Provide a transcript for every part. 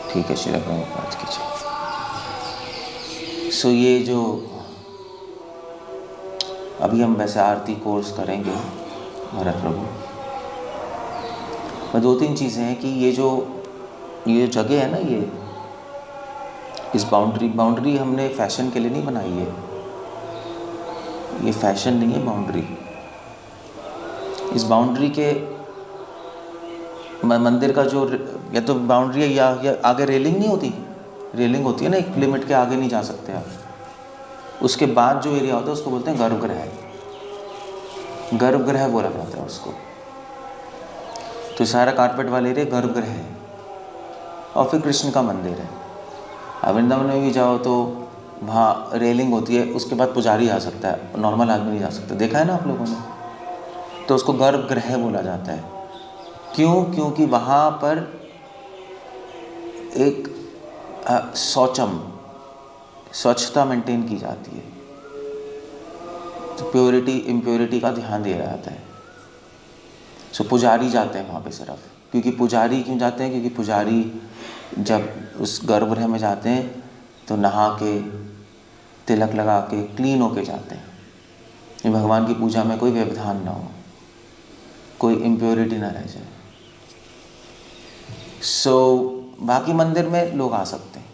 ठीक है, श्री प्रभुपाद की जय। सो ये जो अभी हम वैसे आरती कोर्स करेंगे भरत प्रभु, और 2-3 चीज़ें हैं कि ये जो जगह है ना, इस बाउंड्री हमने फैशन के लिए नहीं बनाई है। ये फैशन नहीं है बाउंड्री। इस बाउंड्री के मंदिर का जो या तो बाउंड्री है या आगे रेलिंग नहीं होती, रेलिंग होती है ना, एक लिमिट के आगे नहीं जा सकते आप। उसके बाद जो एरिया होता है उसको बोलते हैं गर्भगृह। गर्भगृह बोला जाता है उसको। तो सारा कारपेट वाले एरिया गर्भगृह है। और फिर कृष्ण का मंदिर है। अब वृंदावन में भी जाओ तो वहाँ रेलिंग होती है, उसके बाद पुजारी आ सकता है, नॉर्मल आदमी नहीं जा सकता। देखा है ना आप लोगों ने? तो उसको गर्भगृह बोला जाता है। क्यों? क्योंकि वहाँ पर एक स्वच्छता मेंटेन की जाती है। तो प्योरिटी इम्प्योरिटी का ध्यान दिया जाता है। सो पुजारी जाते हैं वहाँ पे सिर्फ। क्योंकि पुजारी क्यों जाते हैं? क्योंकि पुजारी जब उस गर्भगृह में जाते हैं तो नहा के, तिलक लगा के, क्लीन होके जाते हैं। ये भगवान की पूजा में कोई व्यवधान ना हो, कोई इम्प्योरिटी ना रह जाए। बाकी मंदिर में लोग आ सकते हैं,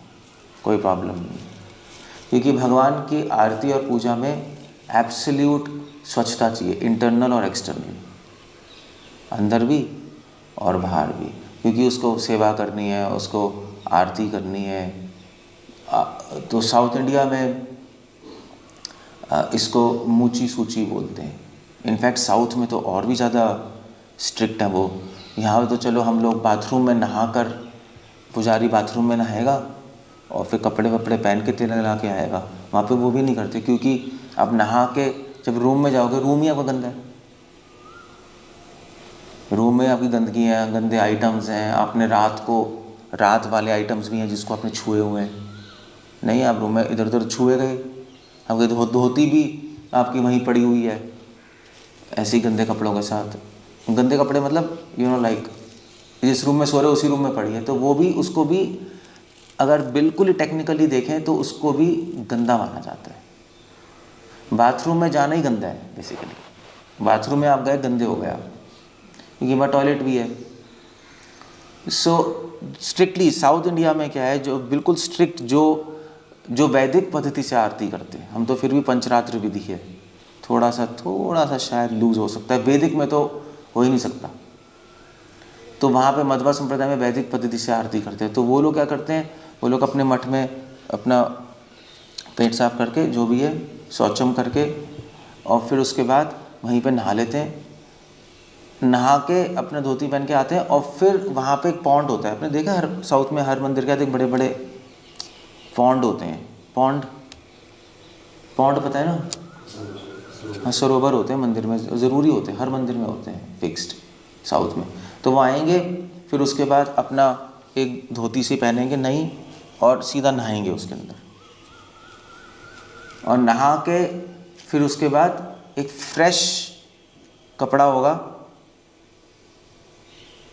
कोई प्रॉब्लम नहीं, क्योंकि भगवान की आरती और पूजा में एब्सोल्यूट स्वच्छता चाहिए, इंटरनल और एक्सटर्नल, अंदर भी और बाहर भी। क्योंकि उसको सेवा करनी है, उसको आरती करनी है। तो साउथ इंडिया में इसको मूची सूची बोलते हैं। इनफैक्ट साउथ में तो और भी ज़्यादा स्ट्रिक्ट है वो। यहाँ तो चलो हम लोग बाथरूम में नहाकर, पुजारी बाथरूम में नहाएगा और फिर कपड़े वपड़े पहन के तिलक लगा के आएगा। वहाँ पे वो भी नहीं करते, क्योंकि अब नहा के जब रूम में जाओगे, रूम ही आपका गंदा है। रूम में आपकी गंदगी है, गंदे आइटम्स हैं, आपने रात वाले आइटम्स भी हैं जिसको आपने छुए हुए हैं। नहीं, आप रूम में इधर उधर छुए गए, आपकी धोती भी आपकी वहीं पड़ी हुई है ऐसे ही गंदे कपड़ों के साथ। गंदे कपड़े मतलब लाइक जिस रूम में सो रहे हो उसी रूम में पड़ी है, तो वो भी, उसको भी अगर बिल्कुल ही टेक्निकली देखें तो उसको भी गंदा माना जाता है। बाथरूम में जाना ही गंदा है बेसिकली। बाथरूम में आप गए, गंदे हो गए आप, क्योंकि वहाँ टॉयलेट भी है। स्ट्रिक्टली साउथ इंडिया में क्या है, जो बिल्कुल स्ट्रिक्ट, जो वैदिक पद्धति से आरती करते हैं। हम तो फिर भी पंचरात्र विधि है, थोड़ा सा शायद लूज हो सकता है, वैदिक में तो हो ही नहीं सकता। तो वहाँ पे मध्वा संप्रदाय में वैदिक पद्धति से आरती करते हैं। तो वो लोग क्या करते हैं, वो लोग अपने मठ में अपना पेट साफ करके, जो भी है शौचम करके, और फिर उसके बाद वहीं पे नहा लेते हैं। नहा के अपना धोती पहन के आते हैं, और फिर वहाँ पे एक पॉन्ड होता है। आपने देखा हर साउथ में हर मंदिर के आते बड़े बड़े पॉन्ड होते हैं। पॉन्ड पता है ना? हाँ, सरोवर होते हैं मंदिर में, ज़रूरी होते हैं, हर मंदिर में होते हैं फिक्स्ड साउथ में। तो वो आएंगे, फिर उसके बाद अपना एक धोती सी पहनेंगे नई, और सीधा नहाएंगे उसके अंदर, और नहा के फिर उसके बाद एक फ्रेश कपड़ा होगा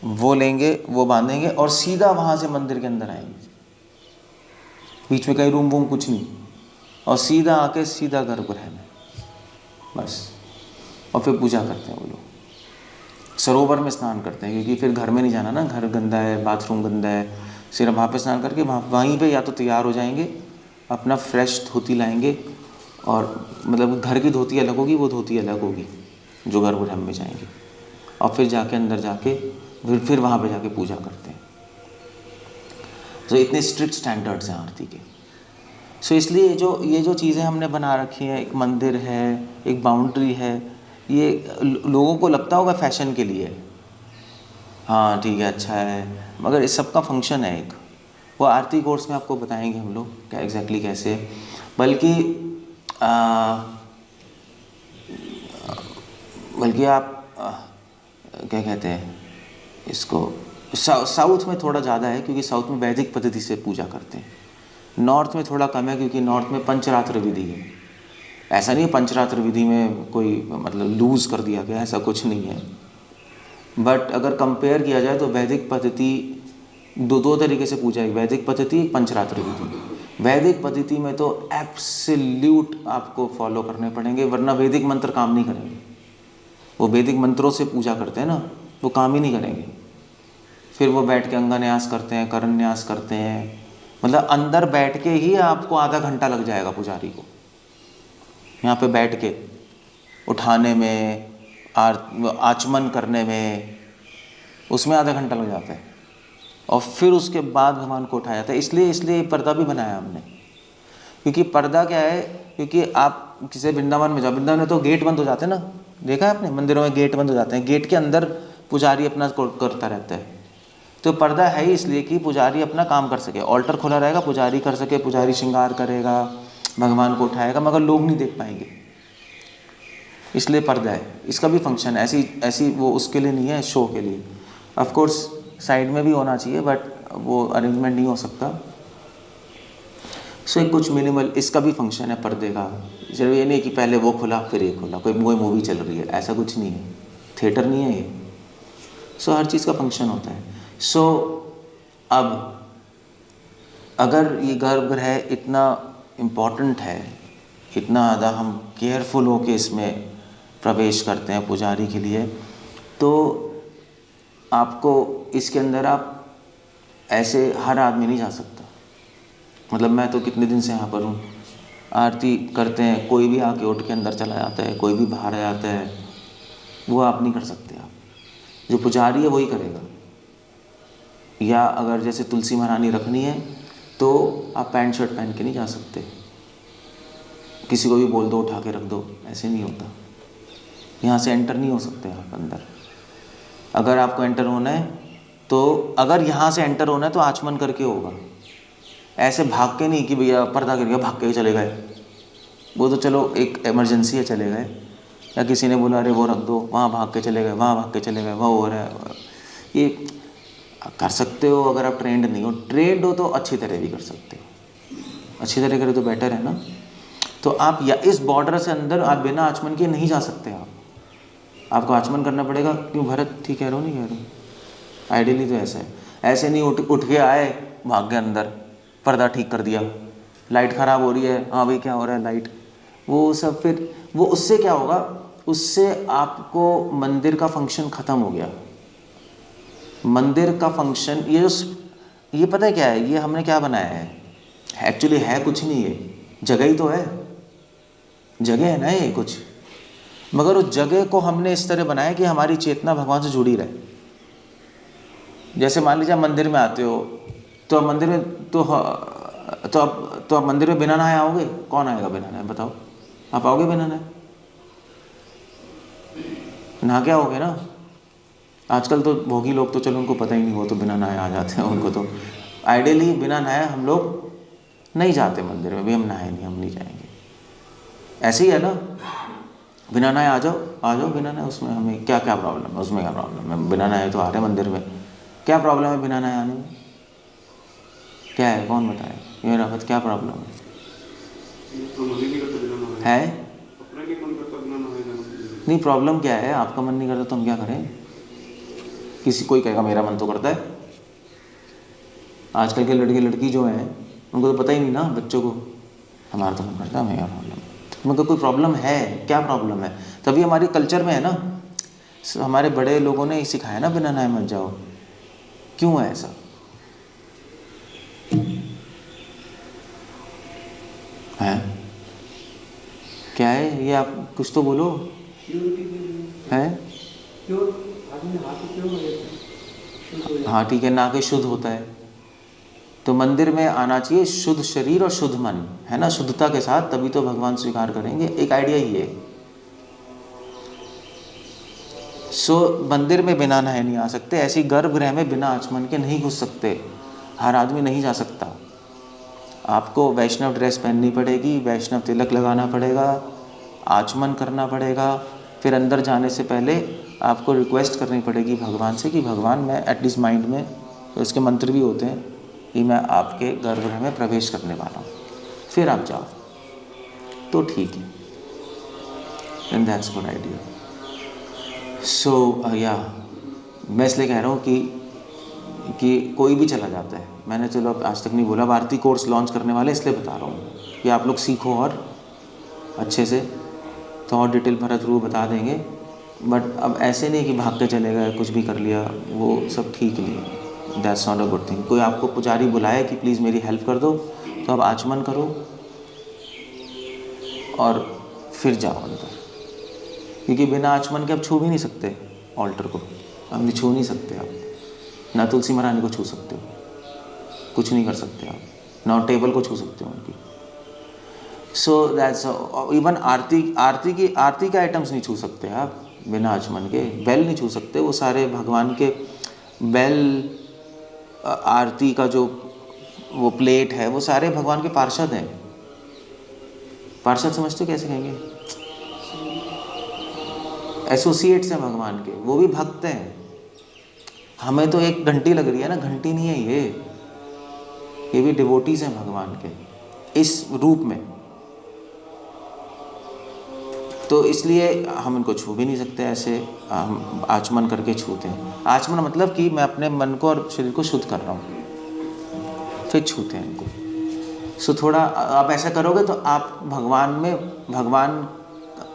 वो लेंगे, वो बांधेंगे, और सीधा वहाँ से मंदिर के अंदर आएंगे। बीच में कहीं रूम वूम कुछ नहीं, और सीधा आके सीधा गर्भगृह में बस, और फिर पूजा करते हैं वो लोग। सरोवर में स्नान करते हैं, क्योंकि फिर घर में नहीं जाना ना, घर गंदा है, बाथरूम गंदा है। सिर्फ वहाँ पे स्नान करके वहीं पे या तो तैयार हो जाएंगे, अपना फ्रेश धोती लाएंगे, और मतलब घर की धोती अलग होगी, वो धोती अलग होगी जो गर्भगृह में जाएंगे, और फिर जाके अंदर जाके फिर वहाँ पे जाके पूजा करते हैं। तो इतने स्ट्रिक्ट स्टैंडर्ड्स हैं आरती के। इसलिए ये जो चीज़ें हमने बना रखी हैं, एक मंदिर है, एक बाउंड्री है, ये लोगों को लगता होगा फैशन के लिए, हाँ ठीक है, अच्छा है, मगर इस सब का फंक्शन है एक। वो आरती कोर्स में आपको बताएंगे हम लोग क्या एग्जैक्टली कैसे है। बल्कि आप क्या कहते हैं इसको, साउथ में थोड़ा ज़्यादा है, क्योंकि साउथ में वैदिक पद्धति से पूजा करते हैं। नॉर्थ में थोड़ा कम है, क्योंकि नॉर्थ में पंचरात्र विधि है। ऐसा नहीं है पंचरात्र विधि में कोई मतलब लूज़ कर दिया गया, ऐसा कुछ नहीं है। बट अगर कंपेयर किया जाए तो वैदिक पद्धति दो तरीके से पूजा, एक वैदिक पद्धति, एक पंचरात्र विधि। वैदिक पद्धति में तो एब्सोल्यूट आपको फॉलो करने पड़ेंगे, वरना वैदिक मंत्र काम नहीं करेंगे। वो वैदिक मंत्रों से पूजा करते हैं ना, वो काम ही नहीं करेंगे। फिर वो बैठ के अंगन्यास करते हैं, करन्यास करते हैं, मतलब अंदर बैठ के ही आपको आधा घंटा लग जाएगा पुजारी को, यहाँ पे बैठ के उठाने में, आचमन करने में, उसमें आधा घंटा लग जाता है। और फिर उसके बाद भगवान को उठाया जाता है। इसलिए पर्दा भी बनाया हमने, क्योंकि पर्दा क्या है, क्योंकि आप किसी वृंदावन में जाओ, वृंदावन में तो गेट बंद हो जाते हैं ना, देखा है आपने, मंदिरों में गेट बंद हो जाते हैं, गेट के अंदर पुजारी अपना करता रहता है। तो पर्दा है ही इसलिए कि पुजारी अपना काम कर सके, ऑल्टर खुला रहेगा, पुजारी कर सके, पुजारी श्रृंगार करेगा, भगवान को उठाएगा, मगर लोग नहीं देख पाएंगे, इसलिए पर्दा है। इसका भी फंक्शन है, ऐसी वो उसके लिए नहीं है, शो के लिए। ऑफ कोर्स साइड में भी होना चाहिए, बट वो अरेंजमेंट नहीं हो सकता। सो कुछ मिनिमल इसका भी फंक्शन है पर्दे का। जरूरी ये नहीं कि पहले वो खुला फिर ये खुला, कोई मूवी चल रही है, ऐसा कुछ नहीं है, थिएटर नहीं है ये। सो हर चीज़ का फंक्शन होता है। सो अब अगर ये गर्भगृह इतना इम्पॉर्टेंट है, इतना ज़्यादा हम केयरफुल होके इसमें प्रवेश करते हैं पुजारी के लिए, तो आपको इसके अंदर आप ऐसे हर आदमी नहीं जा सकता। मतलब मैं तो कितने दिन से यहाँ पर हूँ, आरती करते हैं, कोई भी आके उठ के अंदर चला जाता है, कोई भी बाहर आ जाता है, वो आप नहीं कर सकते। आप जो पुजारी है वही करेगा। या अगर जैसे तुलसी महारानी रखनी है तो आप पैंट शर्ट पहन के नहीं जा सकते, किसी को भी बोल दो उठा के रख दो, ऐसे नहीं होता। यहाँ से एंटर नहीं हो सकते आप अंदर। अगर आपको एंटर होना है तो अगर यहाँ से एंटर होना है तो आचमन करके होगा, ऐसे भाग के नहीं कि भैया पर्दा गिर गया भाग के चले गए, वो तो चलो एक इमरजेंसी है चले गए, या किसी ने बोला अरे वो रख दो, वहाँ भाग के चले गए, वहाँ भाग के चले गए, वह हो रहा है। ये कर सकते हो अगर आप ट्रेंड नहीं हो, ट्रेंड हो तो अच्छी तरह भी कर सकते हो, अच्छी तरह करें तो बेटर है ना। तो आप या इस बॉर्डर से अंदर आप बिना आचमन के नहीं जा सकते। आपको आचमन करना पड़ेगा। क्यों भरत, ठीक कह रहा हूँ नहीं कह रहा हूँ? आइडियली तो ऐसा है, ऐसे नहीं उठ के आए भाग गए अंदर, पर्दा ठीक कर दिया, लाइट ख़राब हो रही है, हाँ भाई क्या हो रहा है लाइट, वो सब। फिर वो उससे क्या होगा, उससे आपको मंदिर का फंक्शन ख़त्म हो गया। मंदिर का फंक्शन ये पता है क्या है, ये हमने क्या बनाया है, एक्चुअली है कुछ नहीं, है जगह ही तो है, जगह है ना ये कुछ, मगर उस जगह को हमने इस तरह बनाया कि हमारी चेतना भगवान से जुड़ी रहे। जैसे मान लीजिए मंदिर में आते हो तो मंदिर में तो आप मंदिर में बिना नहाए आओगे? कौन आएगा बिना नहाए, बताओ? आप आओगे बिना नहाए? नहा के आओगे ना। आजकल तो भोगी लोग तो चलो उनको पता ही नहीं, वो तो बिना नहाए आ जाते हैं, उनको तो आइडियली बिना नहाए हम लोग नहीं जाते मंदिर में भी, हम नहाए नहीं, हम नहीं जाएंगे, ऐसे ही है ना। बिना नहाए आ जाओ बिना नहाए, उसमें हमें क्या प्रॉब्लम है, उसमें क्या प्रॉब्लम है? बिना नहाए तो आ रहे मंदिर में, क्या प्रॉब्लम है बिना नहाए आने में? क्या है, कौन बताए ये रावत, क्या प्रॉब्लम है? नहीं, प्रॉब्लम क्या है? आपका मन नहीं करता तो हम क्या करें? किसी कोई कहेगा मेरा मन तो करता है। आजकल के लड़के लड़की जो हैं उनको तो पता ही नहीं ना, बच्चों को, हमारा तो मन करता है, मेरा प्रॉब्लम, मगर कोई प्रॉब्लम है, क्या प्रॉब्लम है? तभी हमारे कल्चर में है ना, हमारे बड़े लोगों ने सिखाया ना बिना नहाए मत जाओ। क्यों है ऐसा? है क्या है ये? आप कुछ तो बोलो। है हाँ ठीक है, ना के शुद्ध होता है तो मंदिर में आना चाहिए शुद्ध शरीर और शुद्ध मन, है ना, शुद्धता के साथ, तभी तो भगवान स्वीकार करेंगे। एक आइडिया ही है। सो मंदिर में बिना नहाए नहीं आ सकते, ऐसी गर्भगृह में बिना आचमन के नहीं घुस सकते, हर आदमी नहीं जा सकता। आपको वैष्णव ड्रेस पहननी पड़ेगी, वैष्णव तिलक लगाना पड़ेगा, आचमन करना पड़ेगा, फिर अंदर जाने से पहले आपको रिक्वेस्ट करनी पड़ेगी भगवान से कि भगवान मैं एटलीस्ट माइंड में, तो इसके मंत्र भी होते हैं कि मैं आपके गर्भगृह में प्रवेश करने वाला हूँ, फिर आप जाओ तो ठीक है। And that's good idea. So या मैं इसलिए कह रहा हूँ कि कि कोई भी चला जाता है। मैंने चलो अब आज तक नहीं बोला, अब आरती कोर्स लॉन्च करने वाले इसलिए बता रहा हूँ कि आप लोग सीखो और अच्छे से, तो और डिटेल भरत रूप बता देंगे। बट अब ऐसे नहीं कि भाग के चले गए, कुछ भी कर लिया, वो सब ठीक नहीं है। That's not a good thing. कोई आपको पुजारी बुलाए कि प्लीज़ मेरी हेल्प कर दो, तो आप आचमन करो और फिर जाओ अंदर, क्योंकि बिना आचमन के आप छू भी नहीं सकते ऑल्टर को, आप भी छू नहीं सकते। आप ना तुलसी महारानी को छू सकते हो, कुछ नहीं कर सकते आप, ना टेबल को छू सकते हो उनकी। सो दैट्स इवन आरती के आइटम्स नहीं छू सकते आप बिना आचमन के। बेल नहीं छू सकते, वो सारे भगवान के बेल, आरती का जो वो प्लेट है, वो सारे भगवान के पार्षद हैं। पार्षद समझते कैसे कहेंगे? एसोसिएट्स हैं भगवान के, वो भी भक्त हैं। हमें तो एक घंटी लग रही है ना, घंटी नहीं है ये भी डिवोटीज हैं भगवान के इस रूप में। तो इसलिए हम इनको छू भी नहीं सकते ऐसे, हम आचमन करके छूते हैं। आचमन मतलब कि मैं अपने मन को और शरीर को शुद्ध कर रहा हूँ, फिर छूते हैं इनको। सो थोड़ा आप ऐसा करोगे तो आप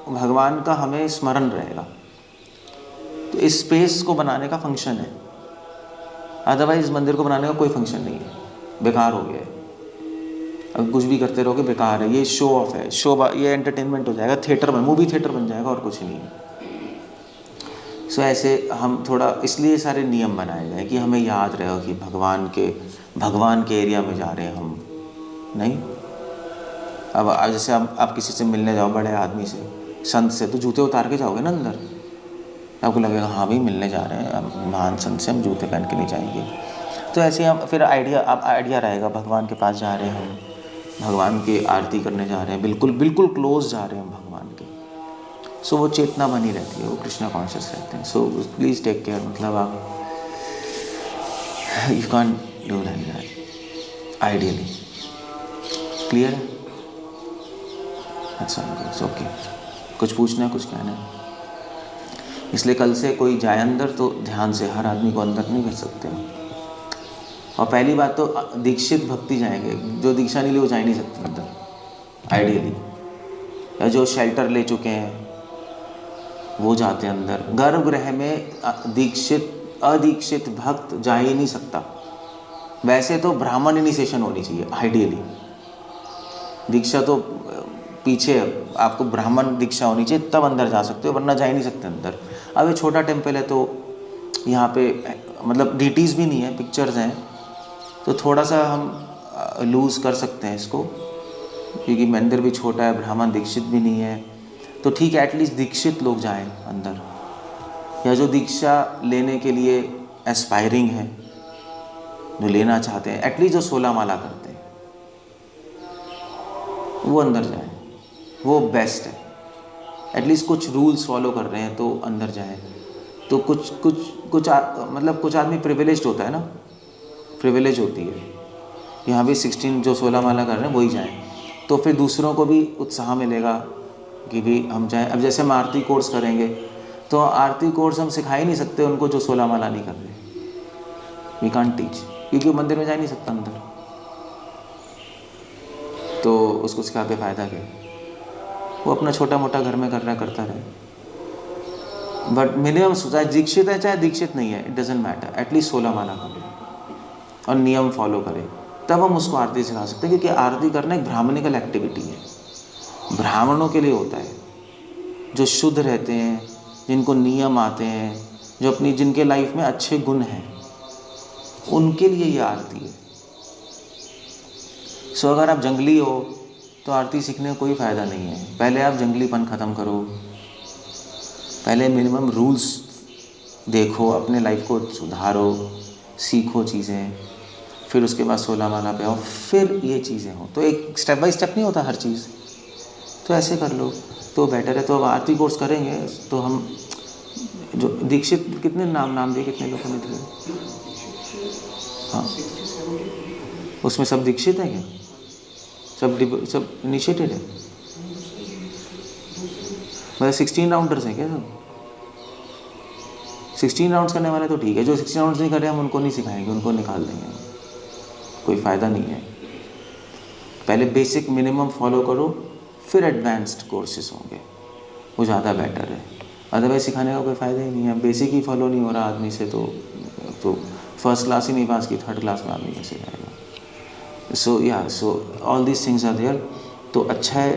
भगवान का हमें स्मरण रहेगा। तो इस स्पेस को बनाने का फंक्शन है, अदरवाइज मंदिर को बनाने का कोई फंक्शन नहीं है, बेकार हो गया है। अब कुछ भी करते रहोगे बेकार है, ये शो ऑफ है, ये एंटरटेनमेंट हो जाएगा, थिएटर मूवी थिएटर बन जाएगा और कुछ नहीं है। सो ऐसे हम थोड़ा इसलिए सारे नियम बनाए गए कि हमें याद रहे कि भगवान के एरिया में जा रहे हैं हम। नहीं, अब जैसे आप किसी से मिलने जाओ, बड़े आदमी से, संत से, तो जूते उतार के जाओगे ना अंदर, आपको लगेगा हाँ भाई मिलने जा रहे हैं महान संत से, हम जूते पहन के नहीं जाएंगे। तो ऐसे हम फिर आइडिया रहेगा, भगवान के पास जा रहे हैं हम, भगवान की आरती करने जा रहे हैं, बिल्कुल क्लोज जा रहे हैं भगवान के। सो वो चेतना बनी रहती है, वो कृष्णा कॉन्शियस रहते हैं। सो प्लीज़ टेक केयर, मतलब आप you can do that ideally. Clear है? अच्छा, ओके। कुछ पूछना है, कुछ कहना है? इसलिए कल से कोई जाए अंदर तो ध्यान से, हर आदमी को अंदर नहीं भेज सकते। और पहली बात तो दीक्षित भक्ति जाएंगे, जो दीक्षा नहीं ली वो जा ही नहीं सकते अंदर आइडियली, या जो शेल्टर ले चुके हैं वो जाते हैं अंदर। गर्भगृह में अदीक्षित भक्त जा ही नहीं सकता। वैसे तो ब्राह्मण इनिशिएशन होनी चाहिए आइडियली, दीक्षा तो पीछे, आपको ब्राह्मण दीक्षा होनी चाहिए तब अंदर जा सकते हो, वरना जा ही नहीं सकते अंदर। अब ये छोटा टेम्पल है तो यहाँ पे मतलब डीटीज़ भी नहीं है, पिक्चर्स हैं, तो थोड़ा सा हम लूज़ कर सकते हैं इसको, क्योंकि मंदिर भी छोटा है, ब्राह्मण दीक्षित भी नहीं है, तो ठीक है एटलीस्ट दीक्षित लोग जाएं अंदर, या जो दीक्षा लेने के लिए एस्पायरिंग है, जो लेना चाहते हैं, एटलीस्ट जो 16 माला करते हैं वो अंदर जाएं, वो बेस्ट है। एटलीस्ट कुछ रूल्स फॉलो कर रहे हैं तो अंदर जाएं। तो कुछ आदमी प्रिविलेज्ड होता है ना, प्रिविलेज होती है, यहाँ भी 16 माला कर रहे हैं वही जाएं, तो फिर दूसरों को भी उत्साह मिलेगा कि भी हम जाएं। अब जैसे हम आरती कोर्स करेंगे तो आरती कोर्स हम सिखा ही नहीं सकते उनको जो 16 माला नहीं कर रहे, वी कांट टीच, क्योंकि वो मंदिर में जा ही नहीं सकता अंदर, तो उसको सिखा के फ़ायदा क्या? वो अपना छोटा मोटा घर में कर रहा है, करता रहे। बट मिनिमम चाहे दीक्षित है चाहे दीक्षित नहीं है, इट डजेंट मैटर, एटलीस्ट 16 माला करे और नियम फॉलो करे, तब हम उसको आरती सिखा सकते हैं। क्योंकि आरती करना एक ब्राह्मणिकल एक्टिविटी है, ब्राह्मणों के लिए होता है, जो शुद्ध रहते हैं, जिनको नियम आते हैं, जो जिनके लाइफ में अच्छे गुण हैं, उनके लिए ये आरती है। सो अगर आप जंगली हो तो आरती सीखने का कोई फ़ायदा नहीं है। पहले आप जंगलीपन ख़त्म करो, पहले मिनिमम रूल्स देखो, अपने लाइफ को सुधारो, सीखो चीज़ें, फिर उसके बाद 16 माला पे आओ, फिर ये चीज़ें हो। तो एक स्टेप बाय स्टेप नहीं होता हर चीज़, तो ऐसे कर लो तो बेटर है। तो अब आरती कोर्स करेंगे तो हम जो दीक्षित कितने नाम दिए, कितने लोगों ने दिए? हाँ, उसमें सब दीक्षित है क्या? सब इनिशिएटेड है? मतलब 16 राउंडर्स हैं क्या सब? 16 राउंड्स करने वाले तो ठीक है, जो 16 राउंड्स नहीं कर रहे हम उनको नहीं सिखाएंगे, उनको निकाल देंगे, कोई फ़ायदा नहीं है। पहले बेसिक मिनिमम फॉलो करो, फिर एडवांस्ड कोर्सेज होंगे, वो ज़्यादा बेटर है। अदरवाइज सिखाने का कोई फ़ायदा ही नहीं है। बेसिक ही फॉलो नहीं हो रहा आदमी से तो फर्स्ट क्लास ही नहीं पास की, थर्ड क्लास में आदमी कैसे जाएगा। So all these things are there. तो अच्छा है,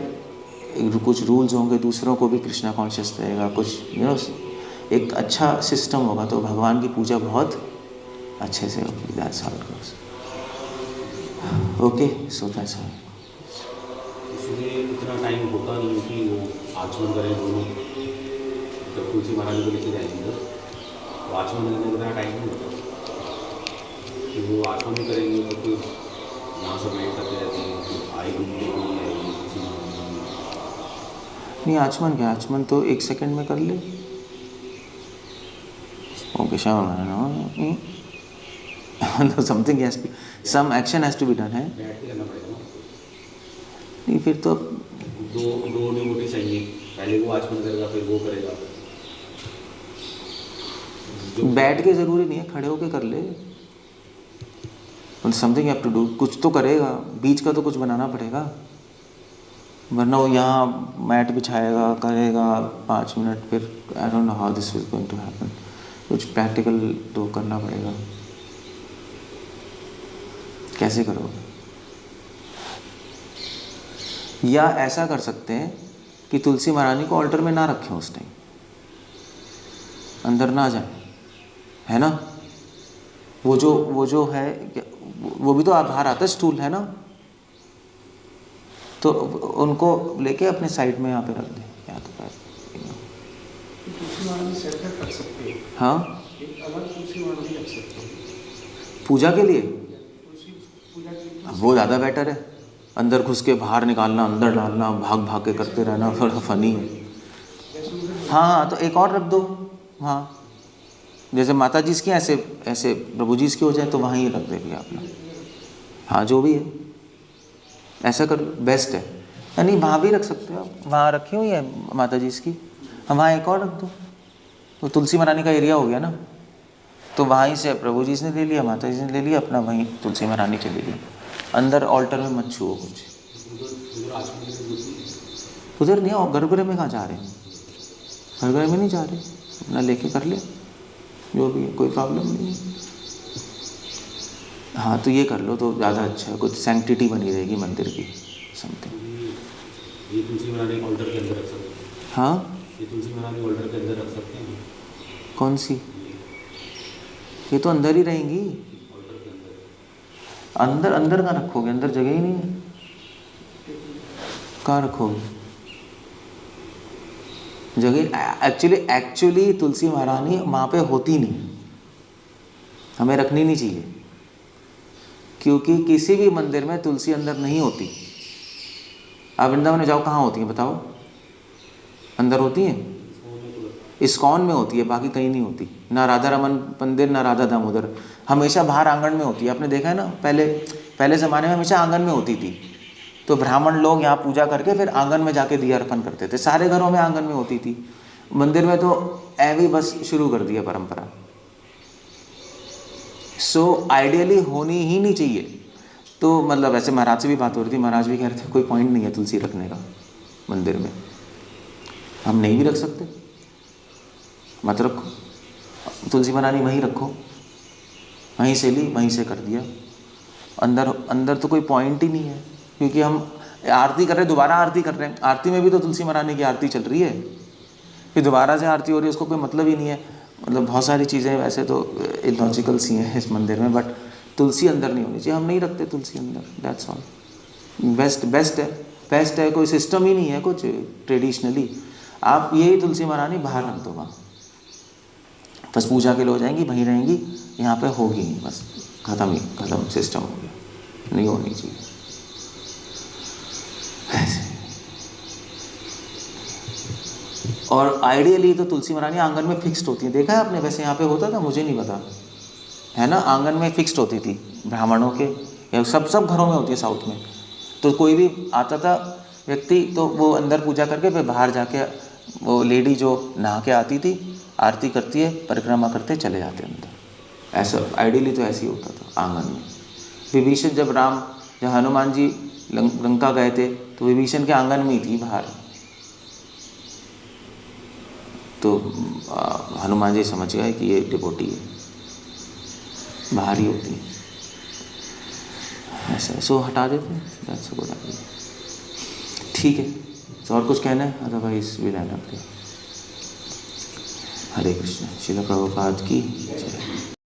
कुछ रूल्स होंगे, दूसरों को भी कृष्णा कॉन्शियस रहेगा, कुछ एक अच्छा सिस्टम होगा, तो भगवान की पूजा बहुत अच्छे से होगी। That's how it goes. Okay, so that's how. इसलिए इतना टाइम होता नहीं कि वो आचमन करें दोनों, जब तुलसी महाराज को लेके जाएंगे तो आचमन करने का इतना टाइम नहीं होता कि वो आचमन भी करेंगे तो फिर यहाँ से वेट करते रहते हैं कि आएगी नहीं आएगी किसी नहीं, आचमन क्या, आचमन तो 1 सेकंड में कर ले। Okay, something has to, some action has to be done है। बैठ के करना पड़ेगा ना। नहीं, फिर तो दो डिवोटी चाहिए, पहले वो आचमन करेगा फिर वो करेगा। बैठ के ज़रूरी नहीं है, खड़े होके कर ले। समथिंग हैव टू डू, कुछ तो करेगा, बीच का तो कुछ बनाना पड़ेगा, वरना वो यहाँ मैट बिछाएगा, करेगा 5 मिनट, फिर I don't know how this is going to happen. कुछ प्रैक्टिकल तो करना पड़ेगा, कैसे करोगे? या ऐसा कर सकते हैं कि तुलसी महारानी को ऑल्टर में ना रखें उस टाइम, अंदर ना जाए, है ना। वो जो है वो भी तो बाहर आता है, स्टूल है ना, तो उनको लेके अपने साइड में यहाँ पे रख दें, या तो तुलसी महारानी सेपरेट रख सकते हैं। हाँ, एक अलग तुलसी महारानी रख सकते हैं पूजा के लिए, तुलसी पूजा के लिए। वो ज़्यादा बेटर है। अंदर घुस के बाहर निकालना, अंदर डालना, भाग भाग के करते रहना, थोड़ा फनी है। हाँ, तो एक और रख दो। हाँ, जैसे माता जी की ऐसे ऐसे प्रभु जी की हो जाए तो वहीं रख दे भैया अपना। हाँ, जो भी है ऐसा कर लो, बेस्ट है। नहीं, वहाँ भी रख सकते हो आप, वहाँ रखी हुई है माता जी की, हम वहाँ एक और रख दो, तो तुलसी महारानी का एरिया हो गया ना। तो वहीं से प्रभु जी ने ले लिया, माता जी ने ले लिया अपना, वहीं तुलसी महारानी के ले लिया। अंदर ऑल्टर में मत छुओ कुछ। उधर नहीं, और गर्भगृह में कहाँ जा रहे हैं, गर्भगृह में नहीं जा रहे, अपना लेके कर ले जो भी है, कोई प्रॉब्लम नहीं है। हाँ, तो ये कर लो तो ज़्यादा अच्छा है, कुछ सैंक्टिटी बनी रहेगी मंदिर की, समथिंग। ये तुलसी महारानी ऑल्टर के अंदर रख सकते हैं। हाँ, ये तुलसी महारानी ऑल्टर के अंदर रख सकते हैं। कौन सी? ये तो अंदर ही रहेंगी। ऑल्टर के अंदर अंदर अंदर कहाँ रखोगे, अंदर जगह ही नहीं है, कहाँ रखोगे जगह? एक्चुअली तुलसी महारानी वहाँ पे होती नहीं, हमें रखनी नहीं चाहिए, क्योंकि किसी भी मंदिर में तुलसी अंदर नहीं होती। आप वृंदावन में जाओ, कहाँ होती है बताओ? अंदर होती है? इस्कॉन में होती है, बाकी कहीं नहीं होती। ना राधा रमन मंदिर, ना राधा दामोदर, हमेशा बाहर आंगन में होती है। आपने देखा है ना, पहले ज़माने में हमेशा आंगन में होती थी। तो ब्राह्मण लोग यहाँ पूजा करके फिर आंगन में जाके दिया अर्पण करते थे। सारे घरों में आंगन में होती थी, मंदिर में तो ऐवी बस शुरू कर दिया परंपरा। सो आइडियली होनी ही नहीं चाहिए। तो मतलब ऐसे महाराज से भी बात हो रही थी, महाराज भी कह रहे थे कोई पॉइंट नहीं है तुलसी रखने का मंदिर में, हम नहीं भी रख सकते, मत रखो। तुलसी महारानी वहीं रखो, वहीं से ली वहीं से कर दिया। अंदर तो कोई पॉइंट ही नहीं है, क्योंकि हम आरती कर रहे हैं, दोबारा आरती कर रहे हैं, आरती में भी तो तुलसी महारानी की आरती चल रही है, फिर दोबारा से आरती हो रही है, उसको कोई मतलब ही नहीं है। मतलब बहुत सारी चीज़ें वैसे तो इलॉजिकल सी हैं इस मंदिर में, बट तुलसी अंदर नहीं होनी चाहिए, हम नहीं रखते तुलसी अंदर, दैट्स ऑल। बेस्ट है, कोई सिस्टम ही नहीं है कुछ ट्रेडिशनली। आप यही तुलसी महारानी बाहर रख दो, वहाँ बस पूजा के लिए हो जाएंगी, वहीं रहेंगी, यहाँ पे होगी नहीं, बस खत्म सिस्टम हो गया, नहीं होनी चाहिए ऐसे। और आइडियली तो तुलसी महारानी आंगन में फिक्स्ड होती है, देखा है आपने? वैसे यहाँ पे होता था, मुझे नहीं पता, है ना, आंगन में फिक्स्ड होती थी ब्राह्मणों के, या सब घरों में होती है साउथ में। तो कोई भी आता था व्यक्ति, तो वो अंदर पूजा करके फिर बाहर जाके वो लेडी जो नहा के आती थी, आरती करती है, परिक्रमा करते चले जाते अंदर। ऐसा आइडियली तो ऐसे ही होता था आंगन में। विभीषण जब हनुमान जी लंका गए थे तो विभीषण के आंगन में ही थी बाहर। तो हनुमान जी समझ गए कि ये डिवोटी है, बाहर ही होती है। ऐसा सो हटा देते हैं, दैट्स गुड आइडिया। ठीक है, तो और कुछ कहना है? अदरवाइज विदाई लगते हैं। हरे कृष्ण। श्रील प्रभुपाद की जय।